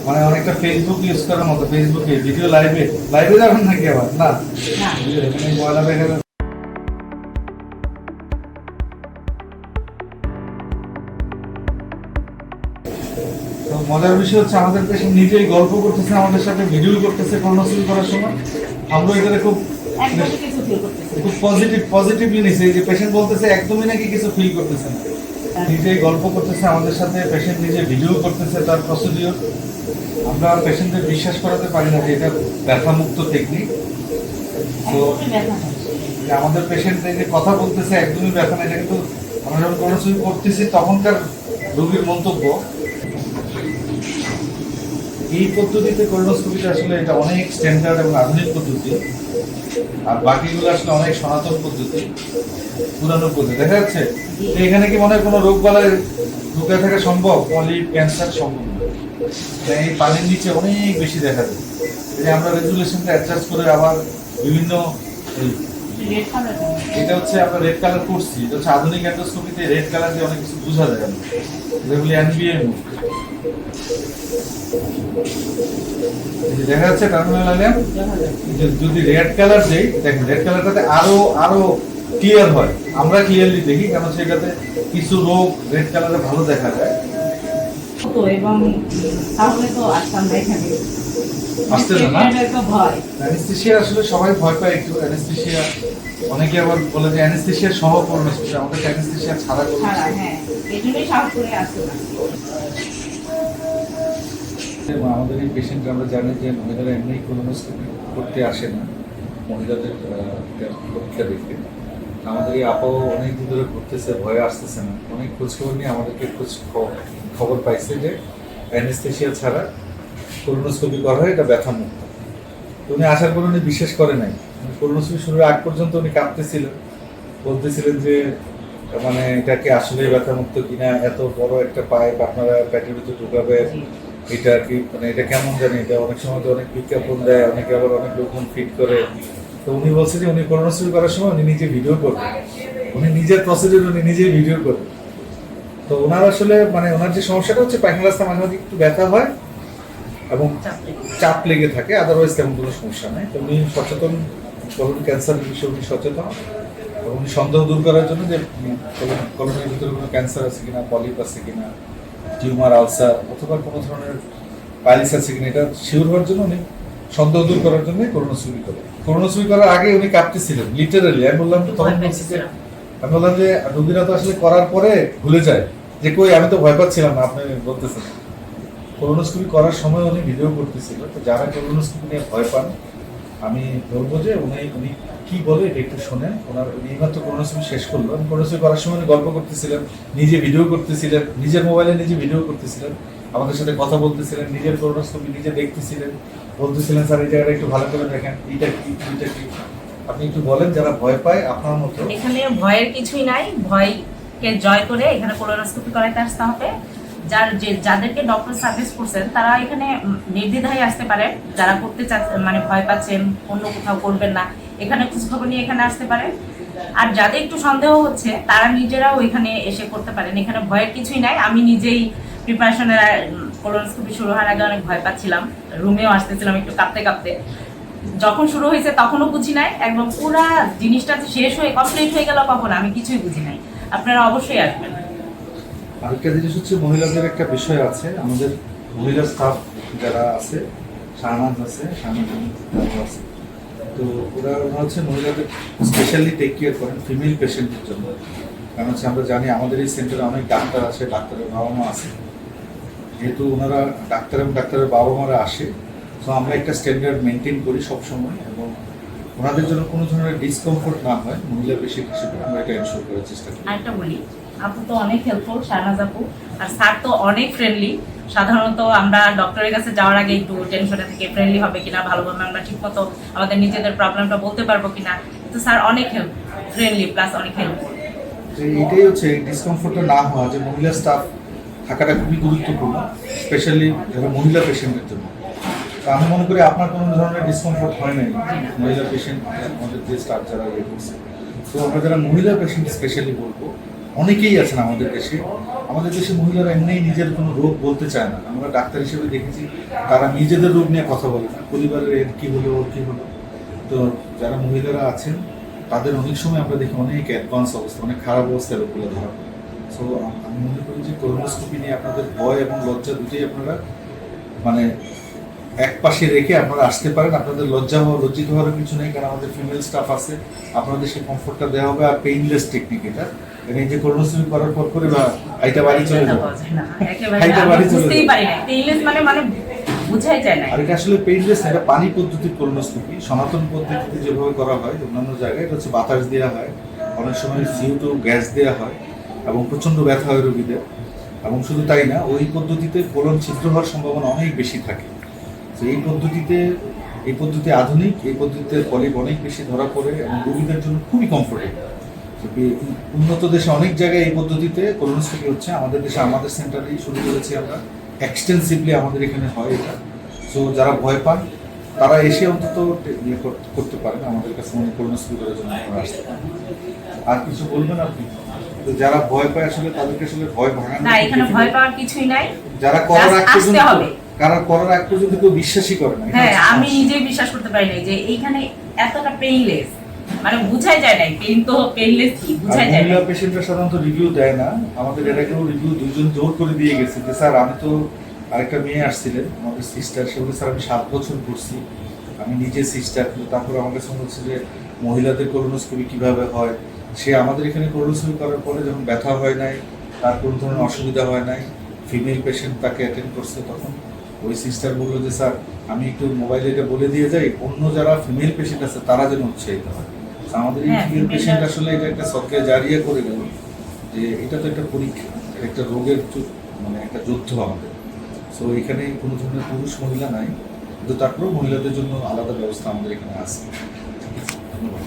মানে অনেকটা Facebook use করার মতো, ফেসবুকে ভিডিও লাইভে লাইভে যাবেন নাকি আবার না এখানে ময়লা দেখা যাবে। তো মজার বিষয় হচ্ছে আমাদের দেশে নিজেই গল্প করতেছে, আমাদের সাথে ভিডিও করতেছে কর্মসূচি করার সময়। আমরা এটাকে খুব খুব পজিটিভলি নিছে। এই যে পেশেন্ট বলতেছে একদমই নাকি কিছু ফিল করতেছে না, নিজেই গল্প করতেছে আমাদের সাথে, পেশেন্ট নিজে ভিডিও করতেছে তার প্রসিডিওর। আমরা পেশেন্টদের বিশ্বাস করাতে পারি না যে এটা ব্যথামুক্ত টেকনিক। তো আমাদের পেশেন্ট যে কথা বলতেছে একদমই ব্যথা না, এটা কিন্তু আমরা যখন কর্মসূচি করতেছি তখনকার রোগীর মন্তব্য। এই পদ্ধতিতে কোলোনোস্কোপিটা আসলে এটা অনেক স্ট্যান্ডার্ড এবং আধুনিক পদ্ধতি, আর বাকিগুলো আসলে অনেক সনাতন পদ্ধতি, পুরানো পদ্ধতি। দেখা যাচ্ছে এখানে কি মনে হয় কোনো রোগ বালাই ঢুকে থাকা সম্ভব? পলিপ, ক্যান্সার সম্ভব না। এই পানির নিচে অনেক বেশি দেখা যায়। এই আমরা রেজুলেশনটা অ্যাডজাস্ট করে আবার বিভিন্ন, এটা হচ্ছে আমরা রেড কালার করছি, এটা হচ্ছে আধুনিক এন্ডোস্কোপিতে রেড কালার দিয়ে অনেক কিছু বোঝা যায় না, যেগুলি এনবিএ মুভ। দেখা যাচ্ছে টার্মিনাল আলিয়াম যদি রেড কালার দেই, দেখেন রেড কালারটাতে আরো ক্লিয়ার হয়, আমরা ক্লিয়ারলি দেখি, কারণ সেটাতে কিছু রোগ রেড কালারে ভালো দেখা যায়। এবং তাহলে তো আসতাম না এখানে, আসতে না অ্যানেস্থেশিয়া আসলে সবাই ভয় পায় একটু। অ্যানেস্থেশিয়া অনেকে আবার বলে যে অ্যানেস্থেশিয়া সহ কোলোনোস্কোপি, আমাদের অ্যানেস্থেশিয়া ছাড়া হ্যাঁ, এজন্যই সাহস করে আসতে না। আমাদের এই পেশেন্ট আমরা জানি যে মহিলারা এমনি কোলোনোস্কোপি করতে আসে না, মহিলাদের পরীক্ষা দেখতে। আমাদের এই আপাও অনেক দিন ধরে ঘুরতেছে, ভয়ে আসতেছে না, অনেক খোঁজখবর নিয়ে আমাদেরকে খবর পাইছে যে অ্যানেস্থেশিয়া ছাড়া কোলোনোস্কোপি করা হয়, এটা ব্যথা মুক্ত। উনি আসার পর উনি বিশ্বাস করে নাই, কোলোনোস্কোপি শুরুর আগ পর্যন্ত উনি কাঁপতেছিলেন, বলতেছিলেন যে মানে এটা কি আসলে ব্যথা মুক্ত কিনা, এত বড় একটা পাইপ আপনারা প্যাটের ভিতরে ঢুকাবে, এটা কি মানে এটা কেমন জানি, এটা অনেক সময় তো অনেক বিজ্ঞাপন দেয়, অনেকে আবার অনেক লোকজন ফিট করে। তো উনি বলছে যে উনি কোলোনোস্কোপি করার সময় উনি নিজে ভিডিও করবেন, উনি নিজের প্রসিডিউর উনি নিজেই ভিডিও করবেন। তো ওনার আসলে মানে ওনার যে সমস্যাটা হচ্ছে পায়খানা রাস্তা মাঝে মাঝে একটু ব্যথা হয় এবং চাপ লেগে থাকে, আদারওয়াইজ তেমন কোনো সমস্যা নেই। তো উনি সচেতন, কোলন ক্যান্সার বিষয়ে উনি সচেতন, এবং উনি সন্দেহ দূর করার জন্য যে কোলনের ভিতরে কোনো ক্যান্সার আছে কিনা, পলিপ আছে কিনা, টিউমার, আলসার অথবা কোনো ধরনের পাইলস আছে কিনা, এটা শিওর হওয়ার জন্য উনি সন্দেহ দূর করার জন্য কোলোনোস্কোপি করে। কোলোনোস্কোপি করার আগে উনি কাঁপতেছিলেন লিটারালি। আমি বললাম যে রোগীরা তো আসলে করার পরে ভুলে যায় যে কই আমি তো ভয় পাচ্ছিলাম না, আপনি বলতেছেন। কোলোনোস্কোপি করার সময় উনি ভিডিও করতেছিল। তো যারা কোলোনোস্কোপি নিয়ে ভয় পান, আমি বলবো যে উনি কি বলে এটা একটু শোনেন। ওনার এইমাত্র কোলোনোস্কোপি শেষ করলো, কোলোনোস্কোপি করার সময় উনি গল্প করতেছিলেন, নিজে ভিডিও করতেছিলেন, নিজের মোবাইলে নিজে ভিডিও করতেছিলেন, আমাদের সাথে কথা বলতেছিলেন, নিজের কোলোনোস্কোপি নিজে দেখতেছিলেন, বলতেছিলেন স্যার এই জায়গাটা একটু ভালো করে দেখেন, এটা কি এটা কি। আপনি একটু বলেন যারা ভয় পায় আপনার মতো। এখানে ভয়ের কিছুই নাই, ভয়কে জয় করে এখানে কোলোনোস্কোপি করাইতে আসতে হবে। যাদেরকে ডক্টর সাজেস্ট করছেন তারা এখানে নির্দ্বিধায় আসতে পারেন। যারা করতে চাচ্ছেন মানে ভয় পাচ্ছেন, অন্য কোথাও করবেন না, এখানে খোঁজখবর নিয়ে এখানে আসতে পারেন। আর যাদের একটু সন্দেহ হচ্ছে তারা নিজেরাও এখানে এসে করতে পারেন, এখানে ভয়ের কিছুই নাই। আমি নিজেই প্রিপারেশনের কোলোনোস্কোপি শুরু হওয়ার আগে অনেক ভয় পাচ্ছিলাম, রুমেও আসতেছিলাম একটু কাঁপতে কাঁপতে। যখন শুরু হয়েছে তখনও বুঝি নাই, একদম পুরা জিনিসটা শেষ হয়ে কমপ্লিট হয়ে গেল কখন আমি কিছুই বুঝি নাই। আপনারা অবশ্যই আসবেন। আরেকটা জিনিস হচ্ছে মহিলাদের একটা বিষয় আছে, আমাদের মহিলা স্টাফ যারা আছে, শাহনাজ আছে, আছে, তো ওরা হচ্ছে মহিলাদের স্পেশালি টেক কেয়ার করেন ফিমেল পেশেন্টের জন্য। কারণ হচ্ছে আমরা জানি আমাদের এই সেন্টারে অনেক ডাক্তার আছে, ডাক্তারের বাবা মা আছে, যেহেতু ওনারা ডাক্তার এবং ডাক্তারের বাবা মারা আসে, তো আমরা একটা স্ট্যান্ডার্ড মেনটেন করি সবসময়, এবং ওনাদের জন্য কোনো ধরনের ডিসকমফোর্ট না হয় মহিলা পেশেন্ট হিসেবে আমরা এটা এনশোর করার চেষ্টা করি। আরেকটা বলি, আপু তো অনেক হেল্পফুল, শাহনাজ আপু, আর স্যার তো অনেক ফ্রেন্ডলি। সাধারণত আমরা ডক্টরের কাছে যাওয়ার আগে একটু টেনশনে থেকে ফ্রেন্ডলি হবে কিনা, ভালোভাবে আমরা ঠিকমতো আমাদের নিজেদের প্রবলেমটা বলতে পারবো কিনা। তো স্যার অনেক ফ্রেন্ডলি প্লাস অনেক হেল্পফুল। এটাই হচ্ছে ডিসকমফোর্টটা না হওয়া, যে মহিলা স্টাফ থাকাটা খুবই গুরুত্বপূর্ণ, স্পেশালি যারা মহিলা পেশেন্টের জন্য। তো আমি মনে করি আপনার কোনো ধরনের ডিসকমফোর্ট হয় নাই মহিলা পেশেন্ট আমাদের যে স্টাফ যারা ইয়ে করছে। তো আমরা যারা মহিলা পেশেন্ট স্পেশালি বলবো অনেকেই আছেন আমাদের দেশে। আমাদের দেশে মহিলারা এমনিই নিজের কোনো রোগ বলতে চায় না। আমরা ডাক্তার হিসেবে দেখেছি তারা নিজেদের রোগ নিয়ে কথা বলে না, পরিবারের এর কী হলো ওর কী হলো। তো যারা মহিলারা আছেন তাদের অনেক সময় আমরা দেখি অনেক অ্যাডভান্স অবস্থা, অনেক খারাপ অবস্থায় রোগগুলো ধরা পড়ে। সো আমি মনে করি যে কোলোনোস্কোপি নিয়ে আপনাদের ভয় এবং লজ্জা দুটোই আপনারা মানে এক পাশে রেখে আপনারা আসতে পারেন। আপনাদের লজ্জিত হওয়ার কিছু নেই, কারণ আমাদের ফিমেল স্টাফ আছে, আপনাদের সেই কমফোর্টটা দেওয়া হবে। আর পেইনলেস টেকনিক এটা, এই যে কোলোনোস্কোপি করার পর করে বা আইটা বাড়ি চলে যাবে, একেবারে আমি বুঝতেই পারি না পেইনলেস মানে বুঝাই যায় না। আর এটা আসলে পেইনলেস, এটা পানি পদ্ধতির কোলোনোস্কোপি। সনাতন পদ্ধতিতে যেভাবে করা হয় অন্যান্য জায়গায়, এটা হচ্ছে বাতাস দেওয়া হয়, অনেক সময় CO2 গ্যাস দেওয়া হয় এবং প্রচণ্ড ব্যথা হয় রোগীদের। এবং শুধু তাই না, ওই পদ্ধতিতে কোলন ছিদ্র হওয়ার সম্ভাবনা অনেক বেশি থাকে। তো এই পদ্ধতি আধুনিক, এই পদ্ধতিতে পলিপ অনেক বেশি ধরা পড়ে এবং রোগীদের জন্য খুবই কমফোর্টেবল। উন্নত দেশে অনেক জায়গায় এই পদ্ধতিতে কোলোনোস্কোপি হচ্ছে, আমাদের দেশে আমাদের সেন্টারেই শুরু করেছি আমরা, এক্সটেন্সিভলি আমাদের এখানে হয় এটা। সো যারা ভয় পান তারা এসে অন্তত করতে পারেন আমাদের কাছে, কোলোনোস্কোপি করার জন্য আপনারা আসতে পারেন। আর কিছু বলবেন আপনি? তো যারা ভয় পায় আসলে তাদেরকে আসলে ভয় ভাঙানো না, এখানে ভয় পাওয়ার কিছুই নাই। যারা করার আগ আসতে পর্যন্ত হবে। করার আগ পর্যন্ত কেউ বিশ্বাসই করে না। হ্যাঁ, আমি নিজেই বিশ্বাস করতে পারি না যে এইখানে এতটা পেইনলেস, মানে বুঝাই যায় না পেইন তো পেইনলেস কি বুঝাই যায় না। মহিলা পেশেন্টরা সাধারণত রিভিউ দেয় না। আমাদের এর আগেও রিভিউ দুজন জোর করে দিয়ে গেছে যে স্যার আমি তো, আরেকটা মেয়ে আসছিলেন আমাদের সিস্টার, সে বলে স্যার আমি 7 বছর ঘুরছি, আমি নিজে সিস্টার, কিন্তু তারপর আমার কাছে মনে হচ্ছে যে মহিলাদের কোলোনোস্কোপি কিভাবে হয়। সে আমাদের এখানে কোলোনোস্কোপি করার পরে যখন ব্যথা হয় নাই, তার কোনো ধরনের অসুবিধা হয় নাই, ফিমেল পেশেন্ট তাকে অ্যাটেন্ড করছে, তখন ওই সিস্টার বললো যে স্যার আমি একটু মোবাইলে এটা বলে দিয়ে যাই, অন্য যারা ফিমেল পেশেন্ট আছে তারা যেন উৎসাহিত হয়। তো আমাদের এই হ্যাঁ, ফিমেল female পেশেন্ট আসলে এটা একটা সদকা জারিয়া করে গেল যে এটা তো একটা পরীক্ষা, একটা রোগের মানে একটা যুদ্ধ আমাদের। সো এখানে কোনো ধরনের পুরুষ মহিলা নাই, কিন্তু তারপরেও মহিলাদের জন্য আলাদা ব্যবস্থা আমাদের এখানে আছে। ধন্যবাদ।